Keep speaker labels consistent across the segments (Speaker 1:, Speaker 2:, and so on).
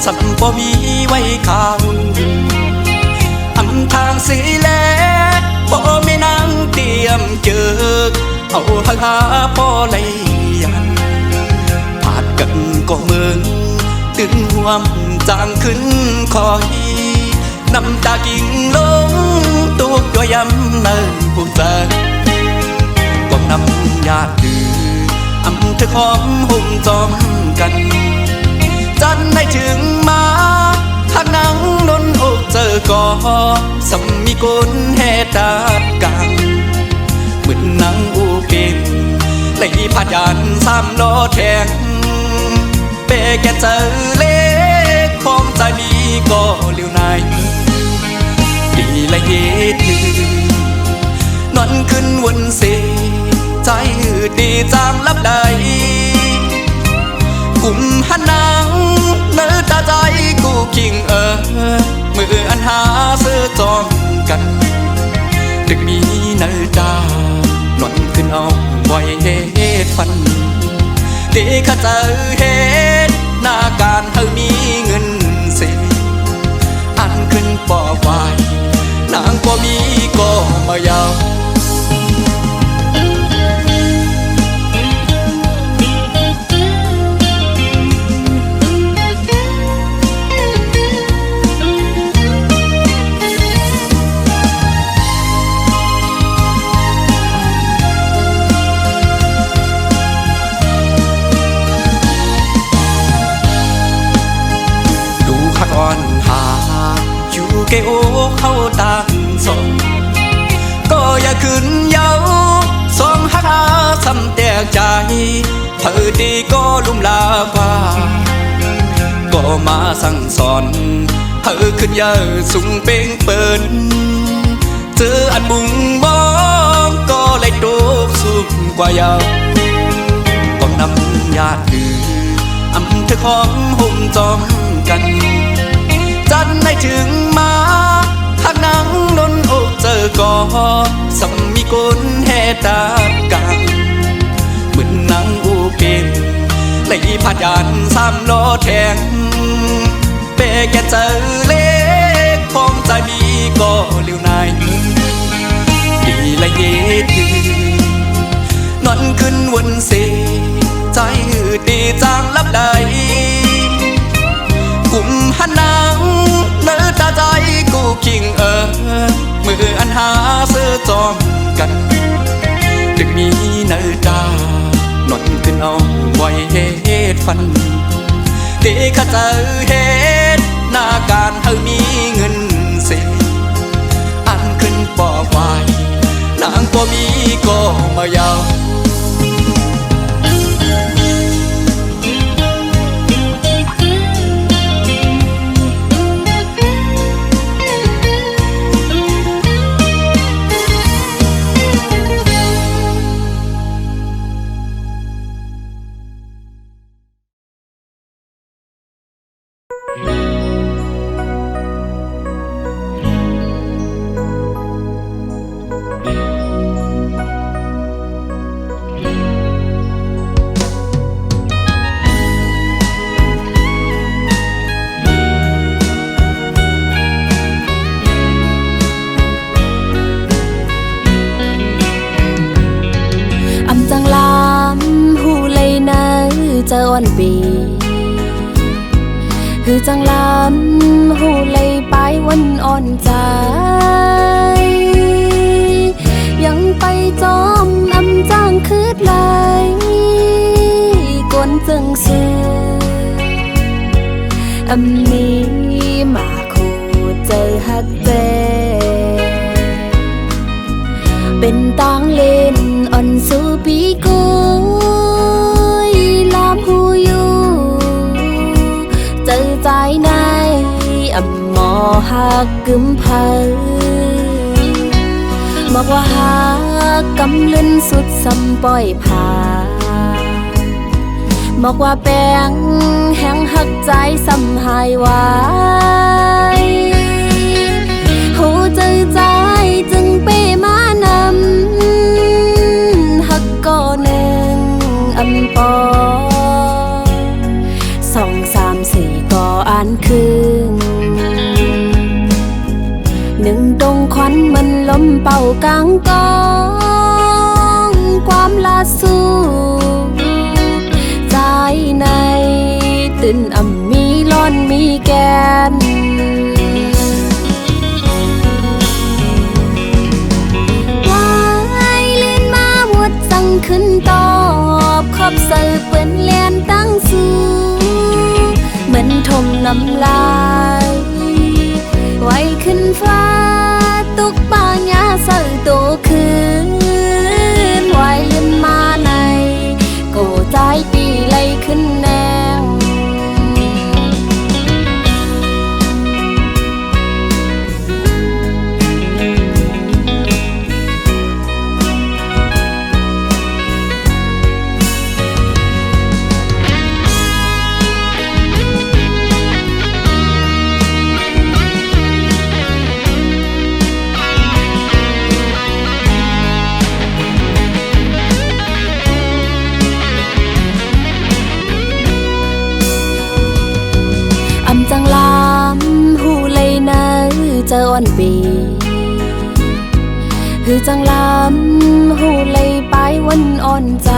Speaker 1: สัมบ่มีไว้ข้าวอำทางสีแลบ่มีนางเตรียมเจอเอาหักหาพ่อไหลยันผาดกันก็เมืองตื่นห่วมจางขึ้นคอยน้ำตากิ่งลงตุกตัวย้ำเนินผู้ใจกองน้ำญาติดื้ออำเธอหอมหุ่มจอมกันจันได้ถึงมาหากนางนนอกเจอก่อสำมีกุนแห่ตากังเหมือนนางอูเก่งไหลพาดยานสามล้อแทงเปแกเจอเล็กพร้อมใจมีก็เลี้ยวนายดีละเหตุนอนขึ้นวนเสใจดีจางลับใดกุมหันนางเนื้อตาใจกูคิงมืออันหาเสื้อจองกันดึกมีเนื้อตานอนขึ้นเอาไว้เหตุฟันดีข้าเจอเหตุหน้าการเธอมีเงินเสียอันขึ้นปอไฟนางก็มีก็มายาวอ่อนหาอยู่เกโอเข้าต่างสองก็อย่าขึ้นเย้าสองหักหาซ้ำแตกใจเธอดีก็ลุ่มลากว่าก็มาสั่งสอนเธอขึ้นเยอะสูงเป่งเปินเจออันบุงมองก็เลยโดกสูงกว่าเยาก็นำญาติดื้ออำเธอของหุ่มจอมกันจันได้ถึงมาหากนางนนอกเจอก่อสำมีกุนแห่ตากังเหมือนนางอูเก่งไหลพาดยานสามล้อแทงเปแกเจอเล็กพร้อมใจมีก็เลี้ยวนายดีละเย็ดนอนขึ้นวนเสใจดีจางลับใดกุมหันนางเนื้อตาใจกูคิงมืออันหาเสื้อจอมกันดึกมีเนื้อตานอนขึ้นเอาไว้เหตุฟันดีข้าเจอเหตุหน้าการเธอมีเงินเสียอันขึ้นปอไฟนางก็มีก็มายาวเจอวันปีคือจังลำหูเลยไปวันอ่อนใจยังไปจอมอำจางคืดไหลกวนจึงซื้ออำนี้มาคู่ใจฮักเจเป็นตางเล่นอ่อนสู้ปีกูหูอยู่เจอใจในอ่ำหมอหักกึมเพอบอกว่าหักกำลืนสุดซ้ำปล่อยผ่าบอกว่าแป้งแห้งหักใจซ้ำหายไว้หูเจอใจจึงเป้มานำหักก่อหนึ่งอ่ำปอ2 3 4
Speaker 2: สี่ก่ออ่านคืนหนึ่งตรงควันมันลมเป่ากลางกองความลาสู้ใจในตื่นมีร้อนมีแกนวายลื่นมาหมดสั่งขึ้นตอบขอบเสือเปื้อนเลียนตั้งสู้เหมือนทมน้ำลายไว้ขึ้นฟ้าตุกปางยาเสือโตคืนไว้ลื่นมาในโกใจปีไล่ขึ้นแนวจังลามหูเลยนะเจออ่อนปีคือจังลามหูเลยไปวันอ่อนใจ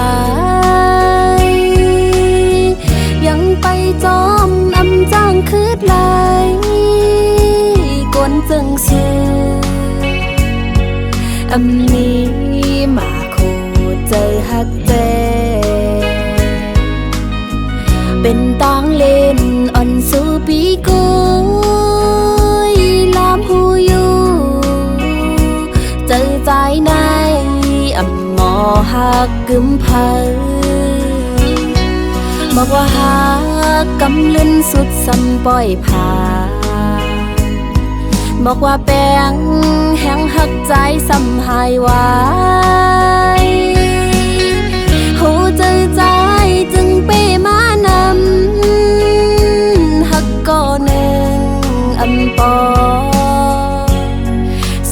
Speaker 2: ยังไปจอมจ้างคืดเลยกวนจึงซื้อนี้มาคูเจอฮักเจเป็นตางเล่นอ่อนสู่ปีกุยลามหูอยู่เจอใจในหมอหักกึมเพอบอกว่าหักกำลืนสุดสำปล่อยผ่าบอกว่าแป้งแห้งหักใจสำหายวายหูเจอใจจึงเป้มานำหักก่อหนึ่งปอ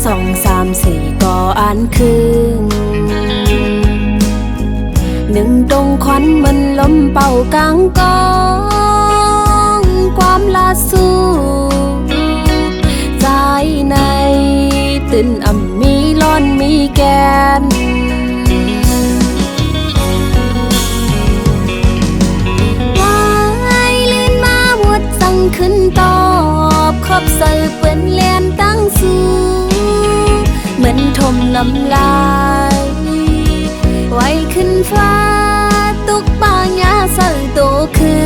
Speaker 2: สองสามสี่ก่ออ่านคืนหนึ่งตรงควันมันลมเป่ากลางกองความลาสู้ใจในตื่นมีร้อนมีแกนขึ้นตอบขอบเสือเปื้อนเลียนตั้งสู้เหมือนทมน้ำลายไว้ขึ้นฟ้าตุกปางยาเสือโตคื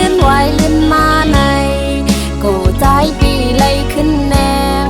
Speaker 2: นไว้ลื่นมาในโกใจปีไล่ขึ้นแนว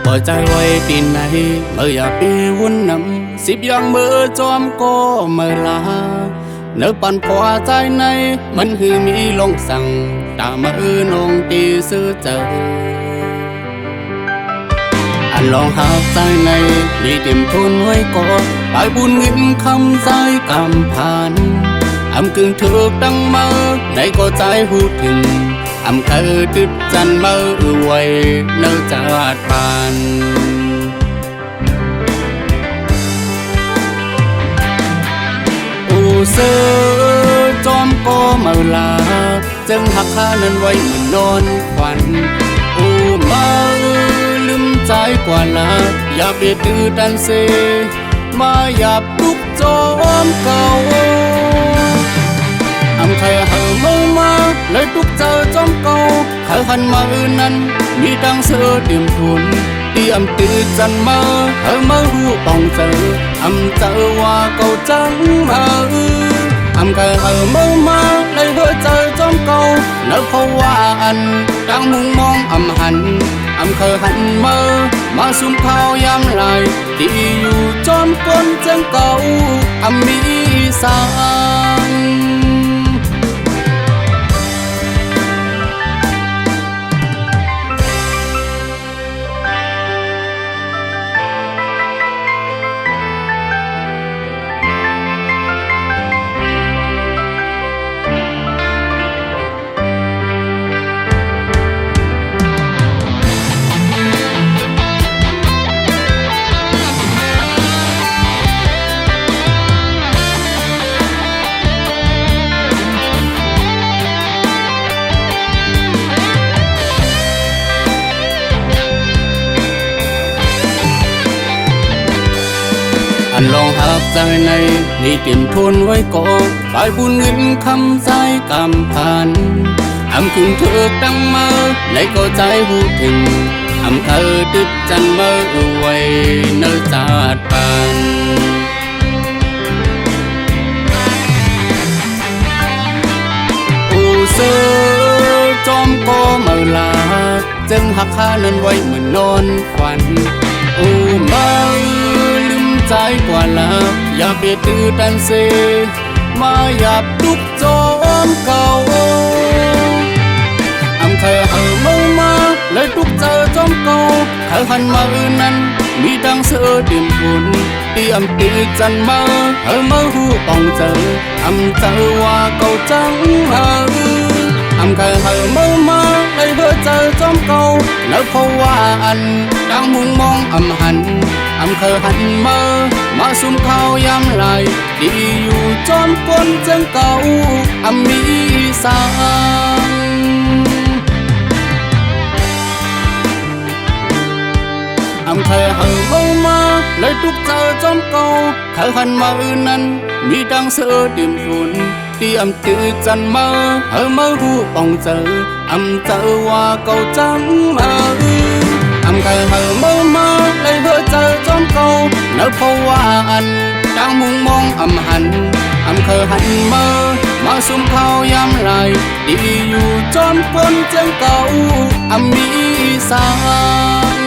Speaker 1: ปล่อยใจไว้ปีไหนเมื่ออย่าปีวุ่นนำสิบอย่างมือจอมก็เมื่อลาเนื้อปั่นพอใจในมันหือมีลงสั่งตามือนงตีซื้อเจออันลองหาใจในมีเต็มทุนไว้ก่อนปลายบุญเงินคำใจกำผ่านกึ่งถูกดังมาในก็ใจหูถึงเคยติดจันเมื่อไว้เนื้อจาดผ่านเสือจอมก็เมื่อลาจึงหักข้านั้นไว้นอนควันมาลืมใจกว่าลาอย่าเบียดดื้อดันเซมาหยับทุกจอมเก่า เคยเหอmơ mơ lời trúc chờ trong câu khởi khăn mơ năn mi đang sơ điểm thuần đi âm tư chân mơ hở mơ hu bóng giờ hoa câu trắng mơเคยเหอmơ mơ lời hứa chờ trong câu nỡ khâu hoa ăn đang mong mongหันเคยหันเมอมาซุ่มข้าวยามไหลที่อยู่จอมก้นจังเก่ามีสางลองหักใจในนี่เตรียมทนไว้ก่อนฝ่ายบุญเงินคำใจกำพันขึ้นเถิกดังมาในก็ใจหูถึงเคยติดจันเมื่อไว้เนื้อจาดปันผู้เสือจอมก็เมื่อลาจึงหักข้านั้นไว้เหมือนนอนฝันมาใจกว่าลาอย่าเบียดตื้อดันเซมาหยับทุกจอมเก่าเคยเหอเมามาเลยทุกเจอจอมเก่าเคยหันมานั้นมีดังเสือเตรียมฝนที่ตีจันมาเหอหูต้องเจอเจอว่าเก่าจังเคยเหอเมามาเลยเจอจอมเก่าแล้วเขาว่าอันดังมุงมองหันเคยหันมาซุ่มข้าวยามไหลที่อยู่จอมก้นจังเก่ามีสางเคยเหอเมามาเลยทุกเจอจอมเก่าเคยหันมานั้นมีดังเสือเตรียมฝนที่ตีจันมาเหอหูป่องเจอเจอว่าเก่าจังเคยเหอเมามาเลยเจอจอมเก่าเนื้อเพราะว่าอันดังมุงมองหันเคยหันมาซุ่มข้าวยามไหลที่อยู่จอมก้นจังเก่ามีสาง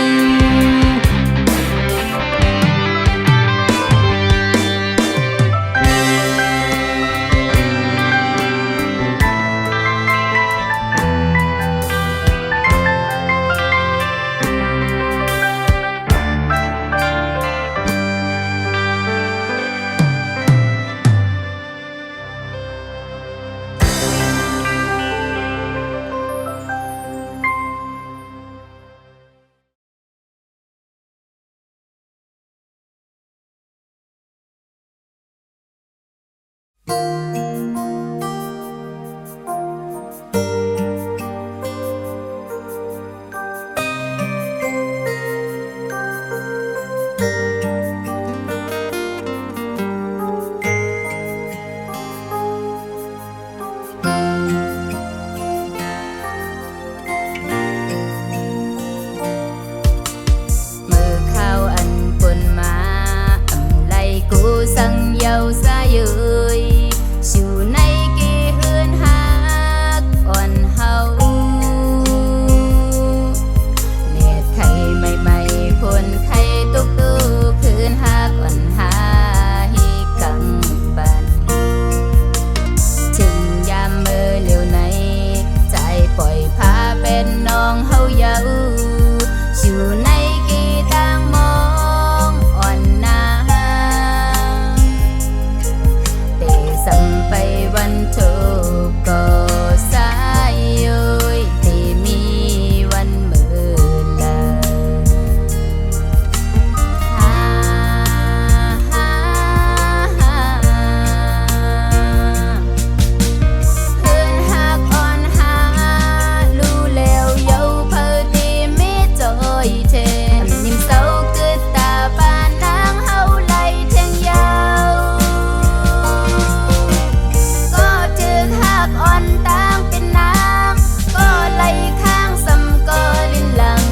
Speaker 2: อนต่างเป็นนางก็ไหลข้างสำก็ลินหลัง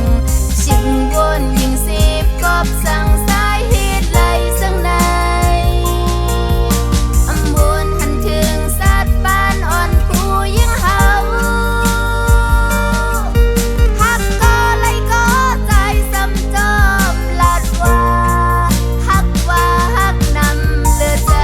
Speaker 2: ชิงวนยิงสิบกอบสั่งสายเหตุไหลสังในอำมวนหันถึงสัตว์บ้านอ่อนผู้ยิ่งเฮาฮักก็ไหลก็ใจสำจอมลาดว่าฮักนำเลือดใจ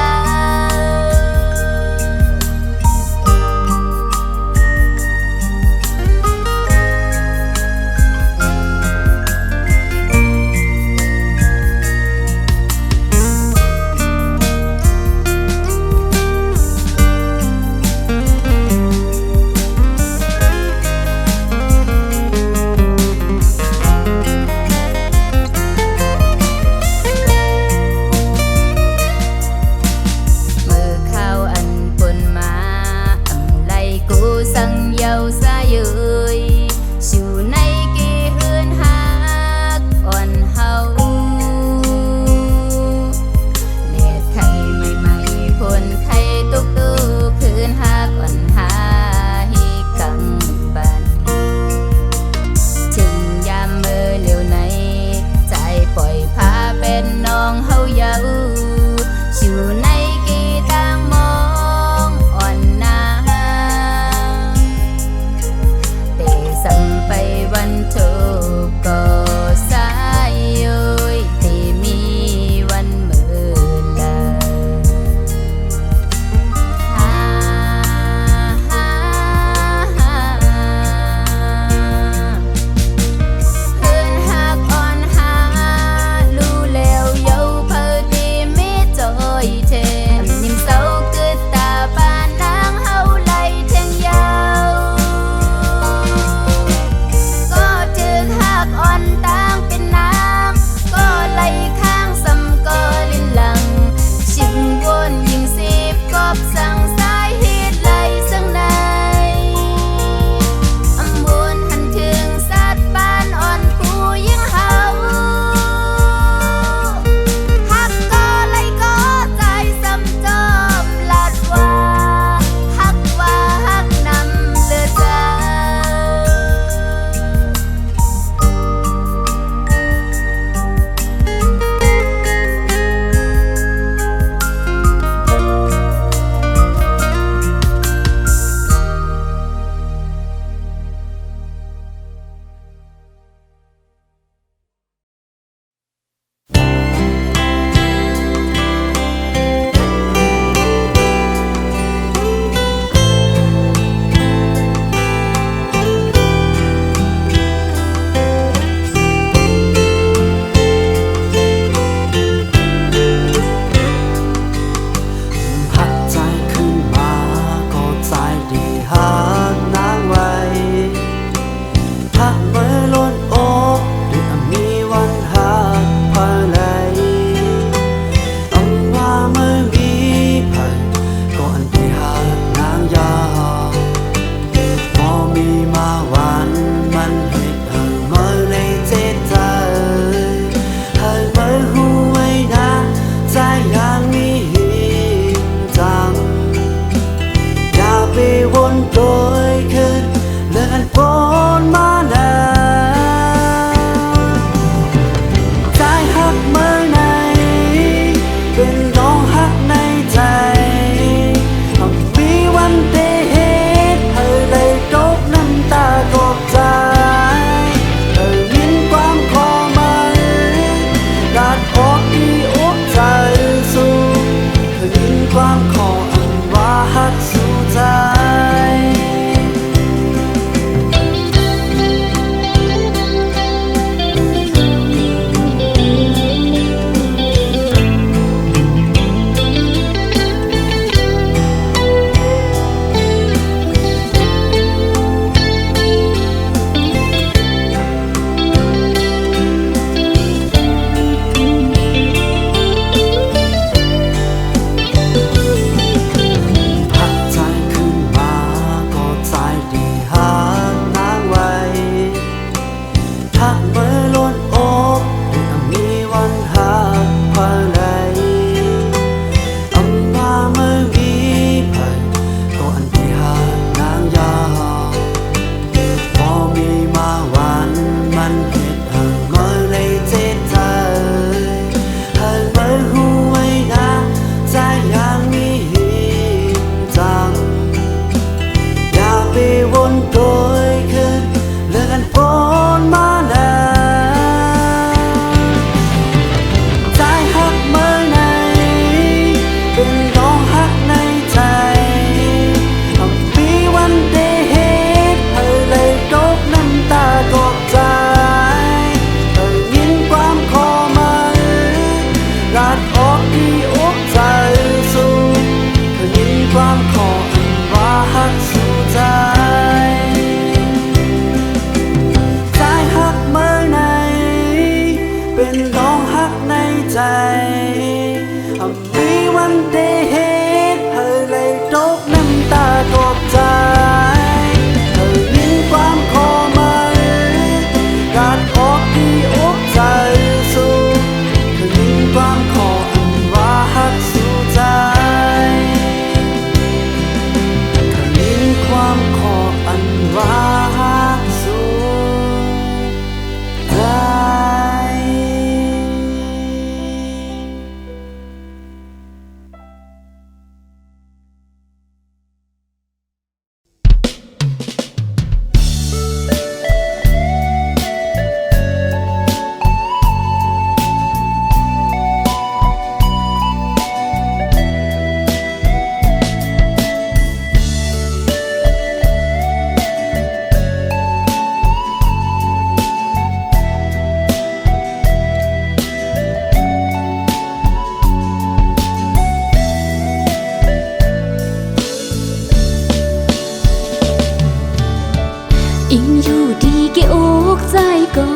Speaker 2: อิงอยู่ดีเกอกใจก็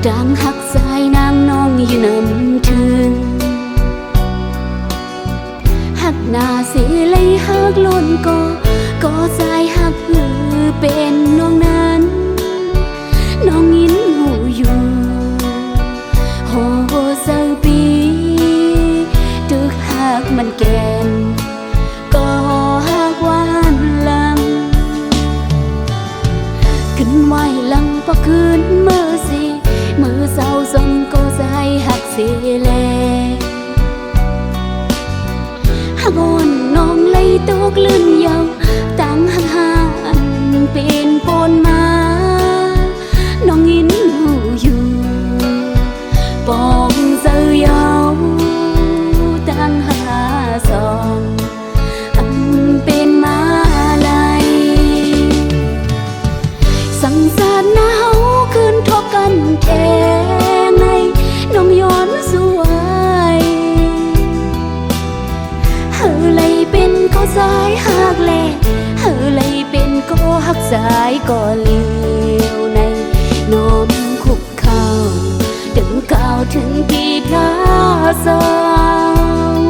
Speaker 2: ดังหักสายนางน้องอยู่นำถึงหักหน้าเสียเลยหักล้นก็ใจหักหือเป็นน้องนั้นน้องยินหูอยู่โหเศร้าปีตึกหักมันแก่นก็หักหวานลังขึ้นไหวลังพอคืนมือสิมือเศร้าสมก็ใจหักเสียแลหักอ่อนน้องเลยตกลื่นยาวตั้งหักหานเป็นปนมาน้องยินหูอยู่ปองเสือยาวตั้งหักหาสองเป็นมาลายสังสารหนาวคืนทบกันแท้ในน้องย้อนสวยเฮอเลยเป็นก็สายหักแลเฮอเลยเป็นก็หักสายก็เลี้ยวในน้อมคุกเข่าถึงก้าวถึงที่พระสาว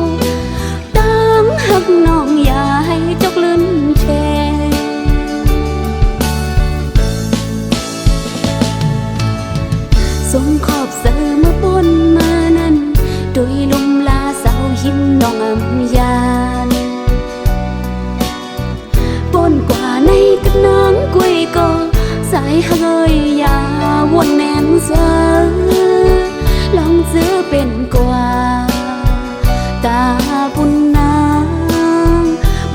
Speaker 2: ตั้งหักน้องอย่าให้จกลืนแทสมขอบเสือเมื่อปนมานั้นโดยลมลาเสาหิมน้องอำยานปนกว่าในกับนางกุยก็สายเฮยยาวนแนมเสือลองเสือเป็นกว่าตาบุญนาง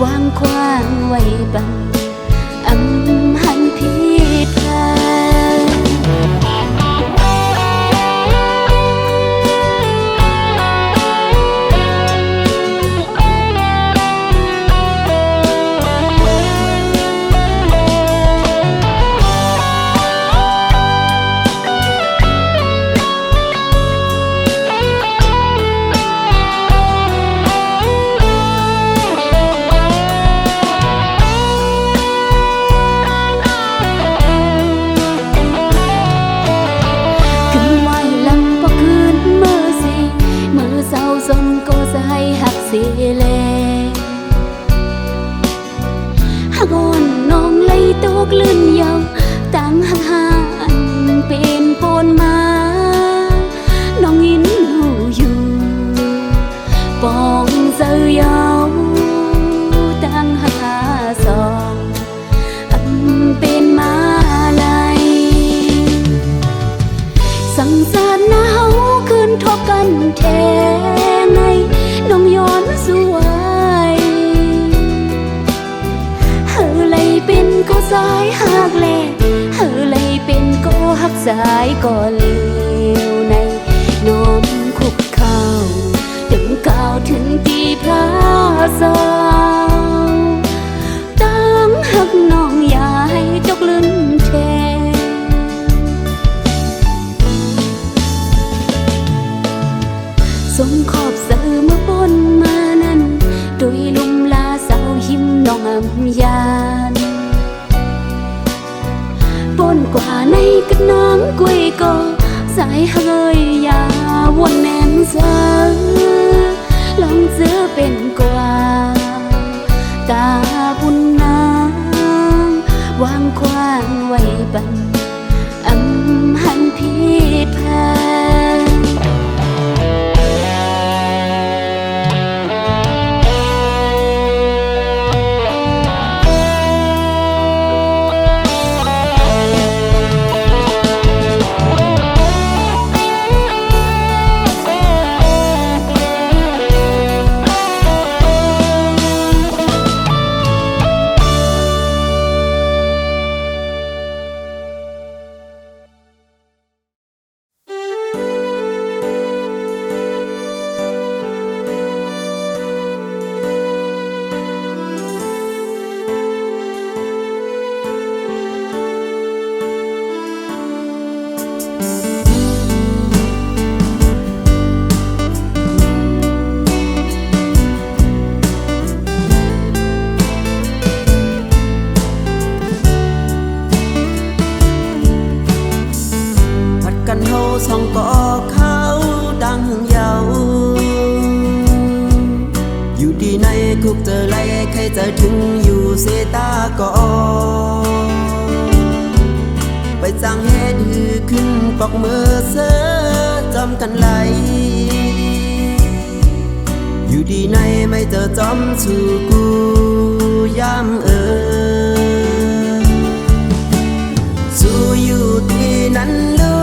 Speaker 2: วางควางไว้บังหันผิดพลาดสมก็จะให้หักเสียแลหักอ่อนน้องเลยตกลื่นยาวตั้งหักหานเป็นปนมาน้องยินหูอยู่ปองเสือยาวตั้งหักหาสองเป็นมาลายสังสารหนาวคืนทบกันแท้น้องย้อนสวยเฮอเลยเป็นก็สายหักแลเฮอเลยเป็นก็หักสายก็เลี้ยวในน้อมคุกเข่าถึงก้าวถึงที่พระสาวตั้งหักน้องอย่าให้จกลืนแทสมขอบเสือเมื่อปนมานั้นโดยลมลาเสาหิมน้องอำยานปนกว่าในกับนางกุยก็สายเฮยยาวนแนมเสือลองเสือเป็นกว่าตาบุญนางวางควางไว้บังหันผิดพลาด
Speaker 3: กันเฮาสองก็เขาดังยาวอยู่ดีในคุกเจอไรใครจะถึงอยู่เสตาก็ไปจังเฮ็ดหือขึ้นปอกมือเสือจำกันไหลอยู่ดีในไม่เจอจอมสู่กูยามสู้อยู่ที่นั้นลู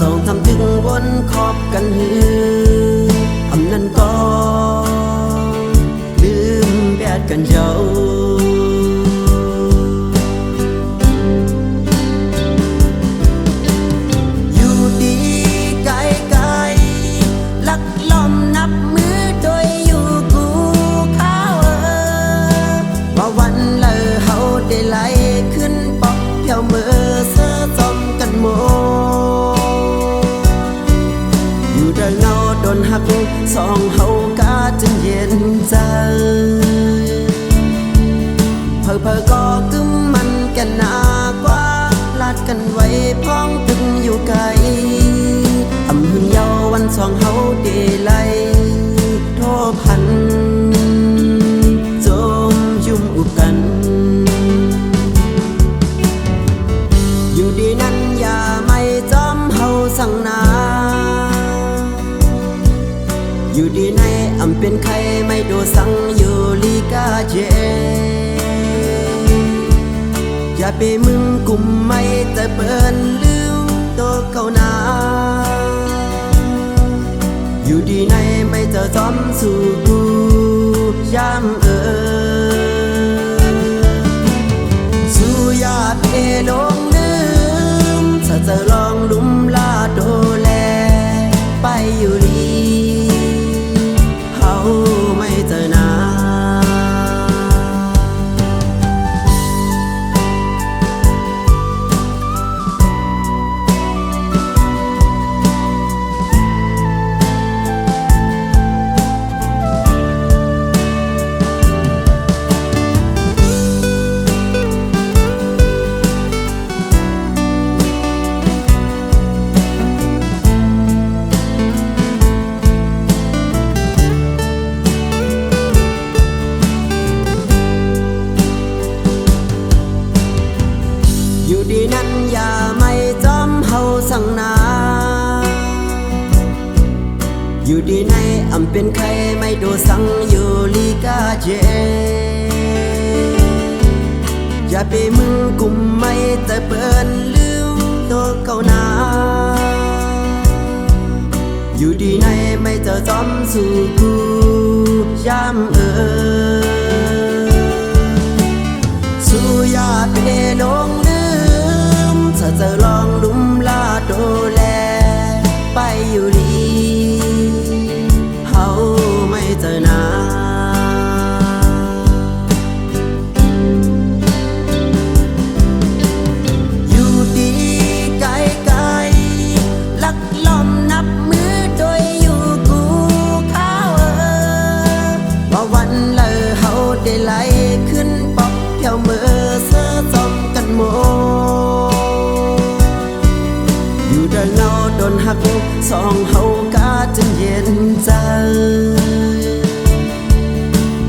Speaker 3: ต้องทำถึงบนขอบกันหืออำนั้นก็ลืมแบดกันเจ้าอยู่ดีไกลไกลลักล้อมนับมือโดยอยู่กูเขาว่าวันเลอเฮาได้ไหลขึ้นปอกเพียวมือเสื้อจอมกันโมอยู่เดินเงาโดนหักสองเฮากาจนเย็นใจเพอก็กึมมันกันหนากว่าลาดกันไว้พ้องตึงอยู่ไกลอำหึงเยาวันสองเฮาเดไลโทพันจมยุ่มอุบกันอยู่ดีนั้นอย่าไม่จอมเฮาสั่งนาอยู่ดีในอำเป็นใครไม่โดสังอยู่ลีกาเจอย่าไปมึงกุมไม่แต่เปิ้นลืมตัวเก่านาอยู่ดีในไม่เจอจอมสู่กูยามสู่อย่าเพลงลืมถ้าจะลองลุมลาโดแลไปอยู่ลีเฮาไม่เจอนาอยู่ดีนั้นอย่าไม่จอมเฮาสั่งนาอยู่ดีในอำเป็นใครไม่โดสังอยู่ลีกาเจอย่าไปมึงกุมไม่แต่เปิ้นลืมตัวเก่านาอยู่ดีในไม่เจอจอมสู่กูยามสู่อย่าเพลงลืมถ้าจะลองลุมลาโดแลไปอยู่ลีเฮาไม่เจอนาอยู่ดีไกลไกลลักล้อมนับมือโดยอยู่กูเขาว่าวันเลอเฮาได้ไหลขึ้นปอกเพียวมือเสื้อจอมกันโมอยู่เดินเงาโดนหักสองเฮากาจนเย็นใจ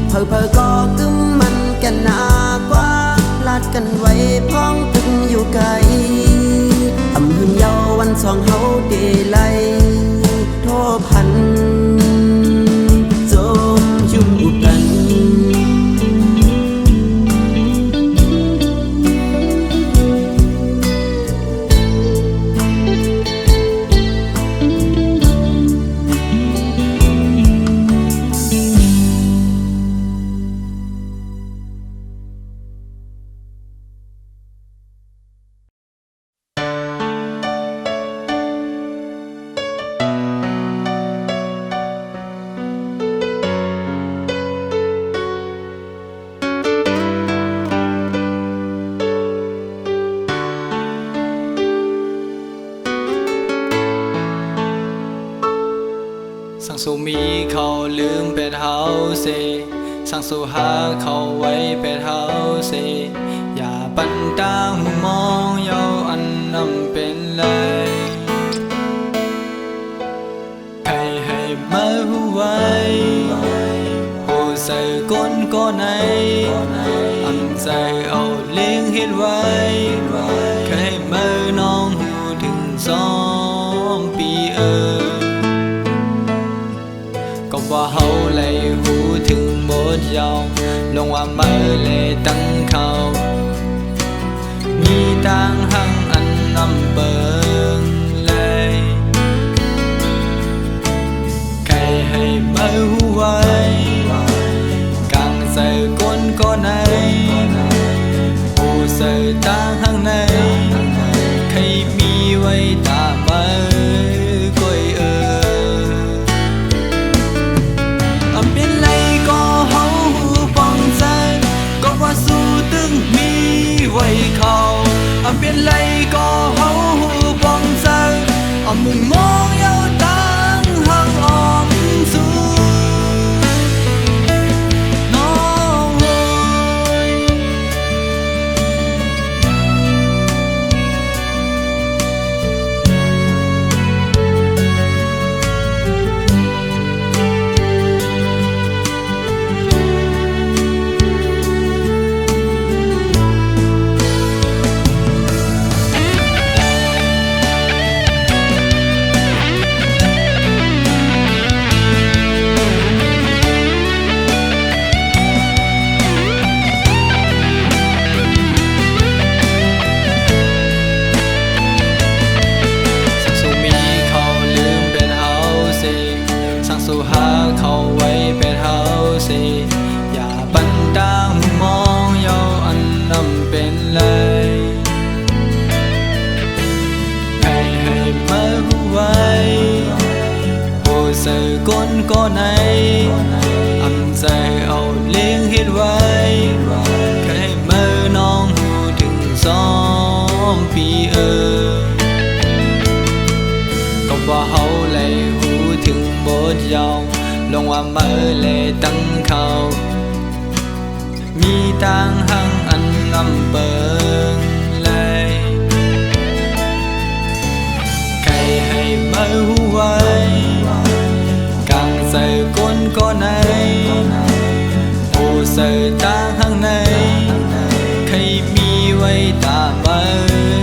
Speaker 3: เพอก็กึมมันกันหนากว่าลาดกันไว้พ้องตึงอยู่ไกลอำหึงเยาวันสองเฮาเดไลโทพันจมยุ่มอุบกัน
Speaker 1: สังสูมีเขาลืมเป็ดเฮาเซสังสูหาเขาไว้เป็ดเฮาเซอย่าปันตาหูมองเยาอันนำเป็นเลย ก็ไหนอันใจเอาเลี้ยงเฮ็ดไว้เคยเมื่อน้องหูถึง2 ปีก็ว่าเฮาเลยหูถึงหมดยาวลงว่าเมื่อเลยตั้งเขามีต่างหังอันนำเบิงเลยใครให้เมื่อหูไว้กังใส่ก้นก็ไหนผู้ใส่ต่างหังในใครมีไว้ตาเมื่อก้อยอำเป็นไรก็เฮาหูป้องใจก็ว่าสู้ตึงมีไว้เขาอำเป็นไรก็เฮาหูป้องใจมึงมองยาวต่างหังออมสู้น้องเอ้ยสู้หาเขาไว้เป็นเฮาสิอย่าปันตามมองเยาอันนำเป็นเลยให้มาหูไว้โอ้ใส่ก้นก็ไหนอันใจเอาเลี้ยงเฮ็ดไว้ให้มาน้องหูถึง2 ปีก็ว่าเฮาเลยหูถึงบทยาวลงว่าเมื่อเลยตั้งเขามีต่างหังอันนำเบิงเลยใครให้เมื่อหูไว้กังใส่ก้นก็ไหนผู้ใส่ต่างหังในใครมีไว้ตาเมื่อ